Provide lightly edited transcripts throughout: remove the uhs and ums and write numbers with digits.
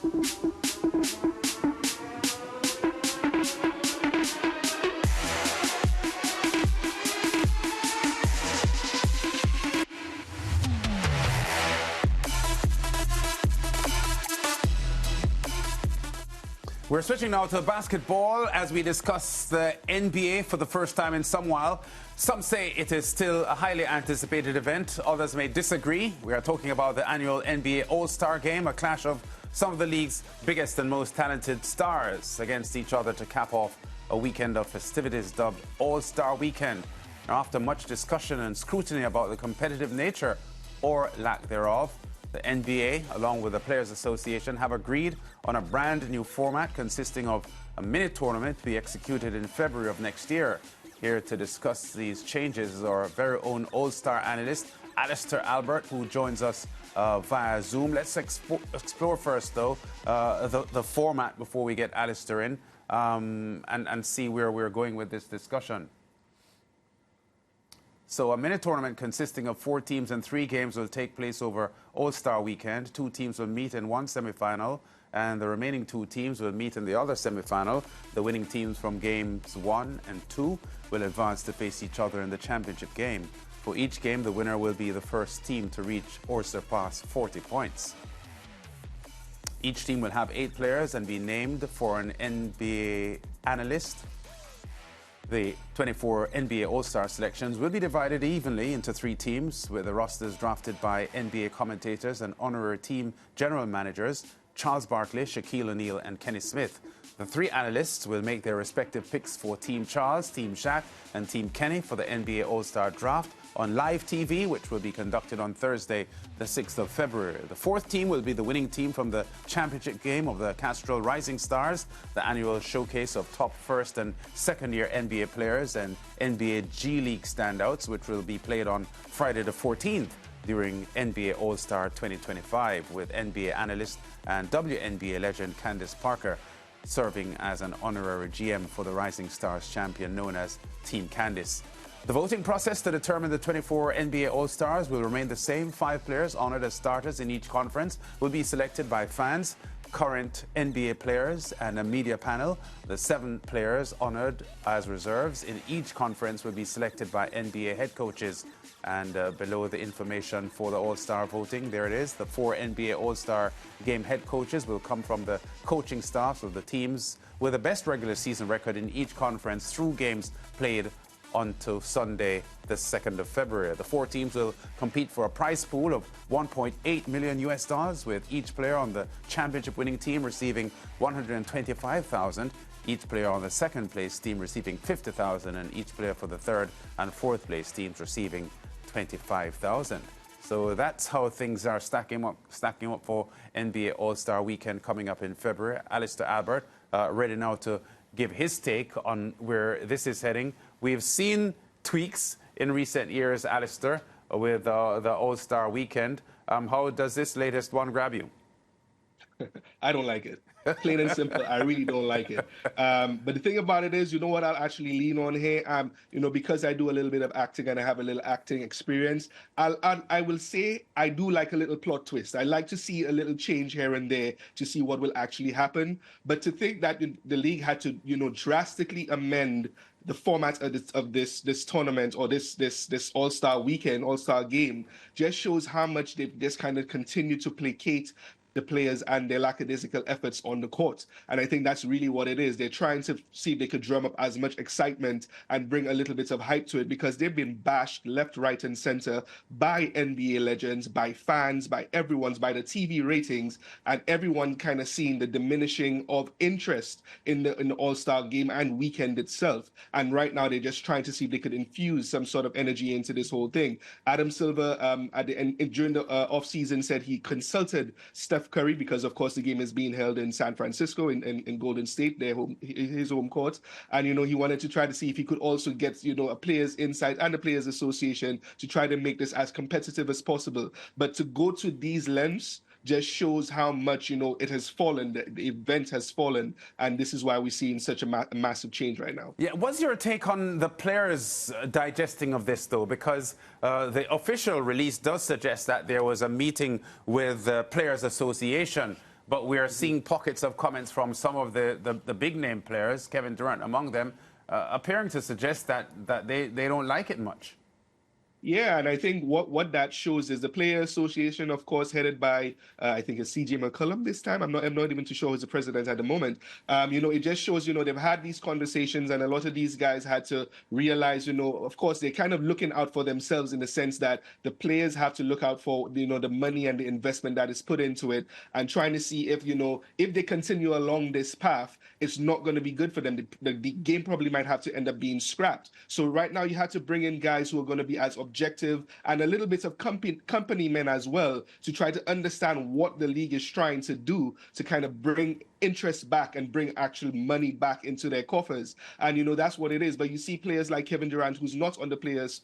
We're switching now to basketball as we discuss the NBA for the first time in some while. Some say it is still a highly anticipated event. Others may disagree. We are talking about the annual NBA All-Star Game, a clash of some of the league's biggest and most talented stars against each other to cap off a weekend of festivities dubbed All-Star Weekend. Now, after much discussion and scrutiny about the competitive nature or lack thereof, the NBA, along with the Players Association, have agreed on a brand new format consisting of a mini tournament to be executed in February of next year. Here to discuss these changes is our very own All-Star analyst, Alistair Albert, who joins us via Zoom. Let's explore first, though, the format before we get Alistair in and see where we're going with this discussion. So a mini tournament consisting of 4 teams and 3 games will take place over All-Star Weekend. 2 teams will meet in one semi-final, and the remaining 2 teams will meet in the other semi-final. The winning teams from games 1 and 2 will advance to face each other in the championship game. For each game, the winner will be the first team to reach or surpass 40 points. Each team will have 8 players and be named for an NBA analyst. The 24 NBA All-Star selections will be divided evenly into 3 teams, with the rosters drafted by NBA commentators and honorary team general managers Charles Barkley, Shaquille O'Neal and Kenny Smith. The 3 analysts will make their respective picks for Team Charles, Team Shaq and Team Kenny for the NBA All-Star Draft on live TV, which will be conducted on Thursday, the 6th of February. The 4th team will be the winning team from the championship game of the Castrol Rising Stars, the annual showcase of top first and second year NBA players and NBA G League standouts, which will be played on Friday the 14th during NBA All-Star 2025, with NBA analyst and WNBA legend Candace Parker serving as an honorary GM for the Rising Stars champion known as Team Candace. The voting process to determine the 24 NBA All-Stars will remain the same. 5 players honored as starters in each conference will be selected by fans, current NBA players, and a media panel. The 7 players honored as reserves in each conference will be selected by NBA head coaches. And below the information for the All-Star voting, there it is. The 4 NBA All-Star Game head coaches will come from the coaching staffs of the teams with the best regular season record in each conference through games played until Sunday, the 2nd of February. The 4 teams will compete for a prize pool of $1.8 million US, with each player on the championship winning team receiving $125,000, each player on the second place team receiving $50,000, and each player for the 3rd and 4th place teams receiving $25,000. So that's how things are stacking up for NBA All-Star Weekend coming up in February. Alistair Albert ready now to give his take on where this is heading. We've seen tweaks in recent years, Alistair, with the All-Star Weekend. How does this latest one grab you? I don't like it. Plain and simple, I really don't like it. But the thing about it is, you know what I'll actually lean on here? Because I do a little bit of acting and I have a little acting experience, I will say I do like a little plot twist. I like to see a little change here and there to see what will actually happen. But to think that the league had to, drastically amend the format of this tournament or this All-Star Weekend, All-Star Game, just shows how much they've just kind of continued to placate the players and their lackadaisical efforts on the court. And I think that's really what it is. They're trying to see if they could drum up as much excitement and bring a little bit of hype to it, because they've been bashed left, right, and center by NBA legends, by fans, by everyone's, by the TV ratings, and everyone kind of seeing the diminishing of interest in the All-Star Game and weekend itself. And right now they're just trying to see if they could infuse some sort of energy into this whole thing. Adam Silver during the off-season said he consulted Steph Curry, because of course the game is being held in San Francisco in Golden State, his home court, and he wanted to try to see if he could also get a players' insight and the Players Association to try to make this as competitive as possible. But to go to these lengths just shows how much it has fallen. The event has fallen, and this is why we're seeing such a massive change right now. Yeah, what's your take on the players digesting of this, though? Because the official release does suggest that there was a meeting with the Players Association, But we are seeing pockets of comments from some of the big-name players, Kevin Durant among them, appearing to suggest that they don't like it much. Yeah, and I think what that shows is the Player Association, of course, headed by I think it's CJ McCollum this time. I'm not even too sure who's the president at the moment. It just shows they've had these conversations, and a lot of these guys had to realize of course they're kind of looking out for themselves in the sense that the players have to look out for the money and the investment that is put into it, and trying to see if they continue along this path, it's not going to be good for them. The game probably might have to end up being scrapped. So right now you have to bring in guys who are going to be as objective and a little bit of company men as well to try to understand what the league is trying to do to kind of bring interest back and bring actual money back into their coffers. And that's what it is. But you see players like Kevin Durant, who's not on the players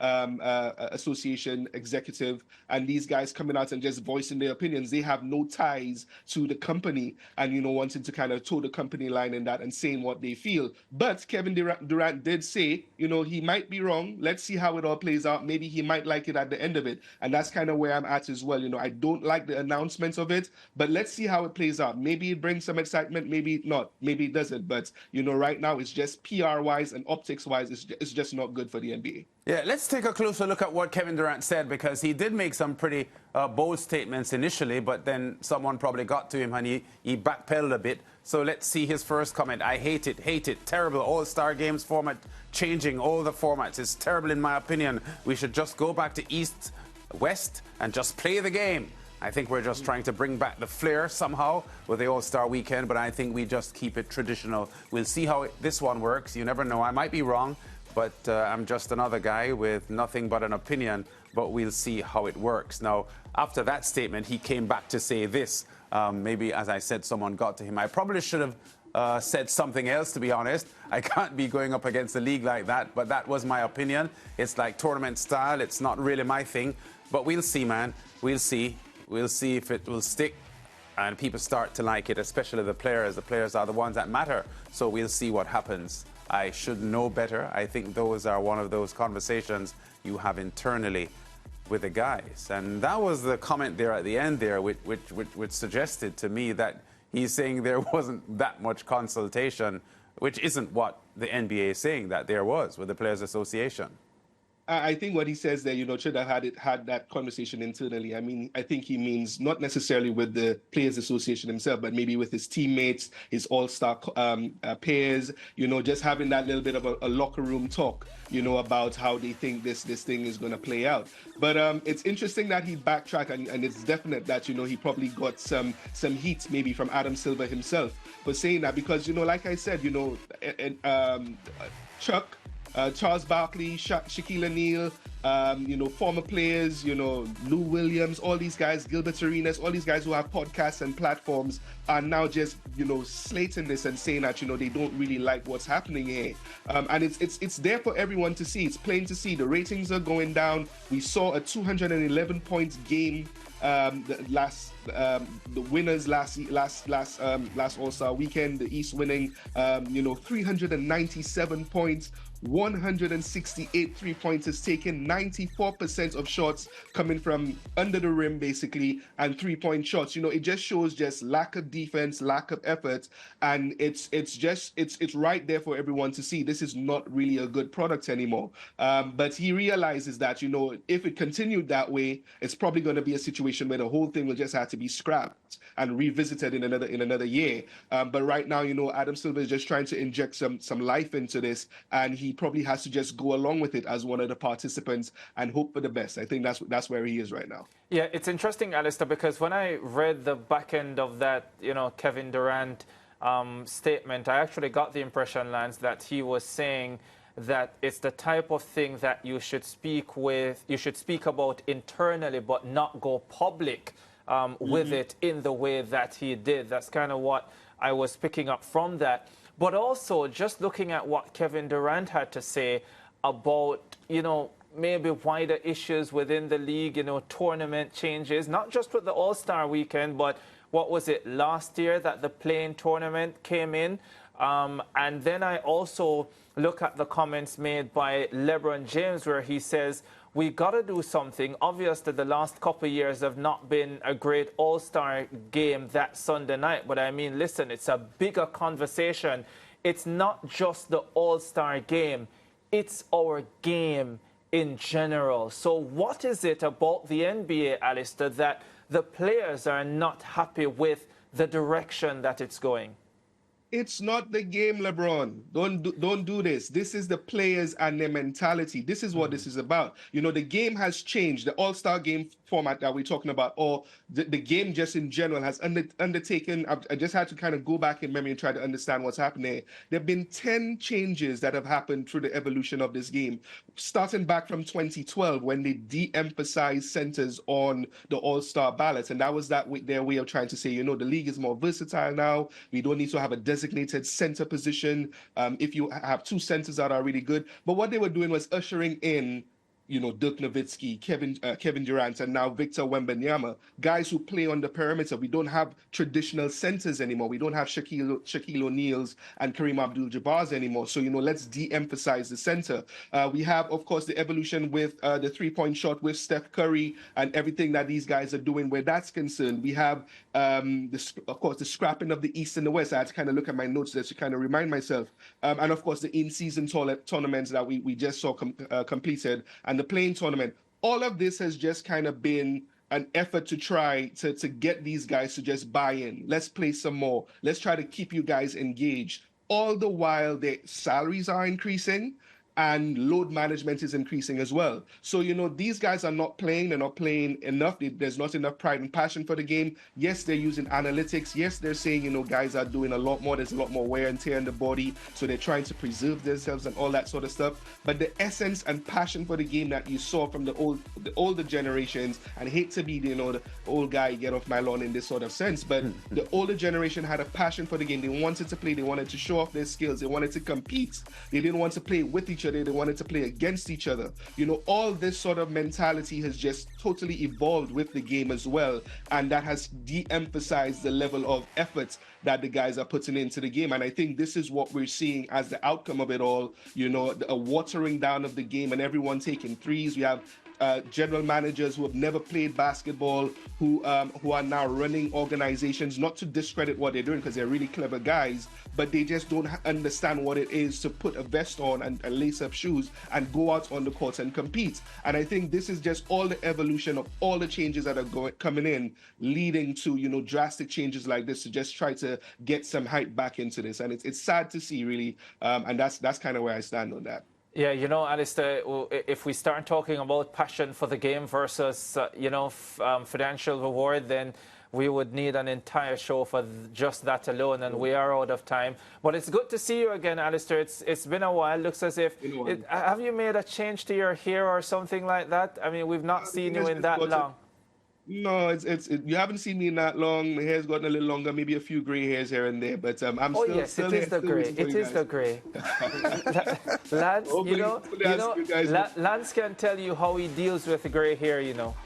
association executive, and these guys coming out and just voicing their opinions. They have no ties to the company, and wanting to kind of toe the company line in that and saying what they feel. But Kevin Durant did say he might be wrong. Let's see how it all plays out. Maybe he might like it at the end of it, and that's kind of where I'm at as well. I don't like the announcements of it, but let's see how it plays out. Maybe it brings some excitement, maybe not, maybe it doesn't. But right now it's just PR-wise and optics-wise, it's just not good for the NBA. Yeah, let's take a closer look at what Kevin Durant said, because he did make some pretty bold statements initially, but then someone probably got to him and he backpedaled a bit. So let's see his first comment. I hate it, terrible. All-Star Games format, changing all the formats. It's terrible in my opinion. We should just go back to East, West, and just play the game. I think we're just trying to bring back the flair somehow with the All-Star weekend, but I think we just keep it traditional. We'll see how this one works. You never know. I might be wrong, but I'm just another guy with nothing but an opinion, but we'll see how it works. Now, after that statement, he came back to say this. Maybe, as I said, someone got to him. I probably should have said something else, to be honest. I can't be going up against the league like that, but that was my opinion. It's like tournament style. It's not really my thing, but we'll see, man. We'll see. We'll see if it will stick and people start to like it, especially the players. The players are the ones that matter, so we'll see what happens. I should know better. I think those are one of those conversations you have internally with the guys. And that was the comment there at the end there, which suggested to me that he's saying there wasn't that much consultation, which isn't what the NBA is saying that there was with the Players Association. I think what he says there, should have had that conversation internally. I mean, I think he means not necessarily with the Players Association himself, but maybe with his teammates, his all-star pairs, just having that little bit of a locker room talk, about how they think this thing is going to play out. But it's interesting that he backtracked, and it's definite that, he probably got some heat maybe from Adam Silver himself for saying that, because, like I said, Chuck, Charles Barkley, Shaquille O'Neal, former players, Lou Williams, all these guys, Gilbert Arenas, all these guys who have podcasts and platforms are now just, slating this and saying that, they don't really like what's happening here. And it's there for everyone to see. It's plain to see. The ratings are going down. We saw a 211 points game the winners last All-Star weekend, the East winning 397 points, 168 three-pointers taken, 94% of shots coming from under the rim basically, and three-point shots. It just shows just lack of defense, lack of effort, and it's right there for everyone to see. This is not really a good product anymore. But he realizes that if it continued that way, it's probably going to be a situation where the whole thing will just have to be scrapped and revisited in another year. But right now, Adam Silver is just trying to inject some life into this, and he probably has to just go along with it as one of the participants and hope for the best. I think that's where he is right now. Yeah, it's interesting, Alistair, because when I read the back end of that, Kevin Durant statement, I actually got the impression, Lance, that he was saying that it's the type of thing that you should speak about internally, but not go public with it in the way that he did. That's kind of what I was picking up from that. But also, just looking at what Kevin Durant had to say about, maybe wider issues within the league, tournament changes, not just with the All-Star weekend, but what was it, last year that the play-in tournament came in? And then I also look at the comments made by LeBron James, where he says, we got to do something. Obviously, the last couple of years have not been a great all-star game that Sunday night. But I mean, listen, it's a bigger conversation. It's not just the all-star game. It's our game in general. So what is it about the NBA, Alistair, that the players are not happy with the direction that it's going? It's not the game, LeBron. Don't do this. This is the players and their mentality. This is what this is about. You know, the game has changed. The All-Star game format that we're talking about, or the game just in general has undertaken. I just had to kind of go back in memory and try to understand what's happening. There have been 10 changes that have happened through the evolution of this game, starting back from 2012 when they de-emphasized centers on the All-Star ballots. And that was their way of trying to say, you know, the league is more versatile now. We don't need to have a designated center position if you have two centers that are really good. But what they were doing was ushering in, you know, Dirk Nowitzki, Kevin Durant, and now Victor Wembanyama, guys who play on the perimeter. We don't have traditional centers anymore. We don't have Shaquille O'Neal's and Kareem Abdul-Jabbar's anymore. So, you know, let's de-emphasize the center. We have, of course, the evolution with the three-point shot with Steph Curry and everything that these guys are doing where that's concerned. We have, of course, the scrapping of the East and the West. I had to kind of look at my notes there to kind of remind myself. And, of course, the in-season tournaments that we just saw completed, and the playing tournament. All of this has just kind of been an effort to try to get these guys to just buy in. Let's play some more. Let's try to keep you guys engaged. All the while their salaries are increasing and load management is increasing as well. So, you know, these guys are not playing. They're not playing enough. There's not enough pride and passion for the game. Yes, they're using analytics. Yes, they're saying, you know, guys are doing a lot more. There's a lot more wear and tear in the body. So they're trying to preserve themselves and all that sort of stuff. But the essence and passion for the game that you saw from the older generations, and I hate to be, you know, the old guy, get off my lawn in this sort of sense, but the older generation had a passion for the game. They wanted to play. They wanted to show off their skills. They wanted to compete. They didn't want to play with each other. They wanted to play against each other. You know, all this sort of mentality has just totally evolved with the game as well. And that has de-emphasized the level of effort that the guys are putting into the game. And I think this is what we're seeing as the outcome of it all. You know, a watering down of the game and everyone taking threes. We have general managers who have never played basketball, who are now running organizations, not to discredit what they're doing because they're really clever guys, but they just don't understand what it is to put a vest on and lace up shoes and go out on the court and compete. And I think this is just all the evolution of all the changes that are coming in, leading to, you know, drastic changes like this to just try to get some hype back into this. And it's sad to see, really, and that's kind of where I stand on that. Yeah, you know, Alistair, if we start talking about passion for the game versus, you know, financial reward, then we would need an entire show for just that alone, and we are out of time. But it's good to see you again, Alistair. It's been a while. Looks as if... have you made a change to your hair or something like that? I mean, we've not seen you in that long. No, you haven't seen me in that long. My hair's gotten a little longer, maybe a few gray hairs here and there, but I'm still... Oh, yes, it is the gray. It is the gray. Lance, you know, Lance can tell you how he deals with the gray hair, you know.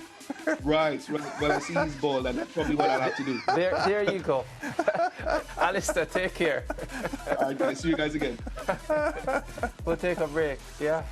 Right. Well, I see he's bald, and that's probably what I'll have to do. There you go. Alistair, take care. All right, guys. See you guys again. We'll take a break. Yeah.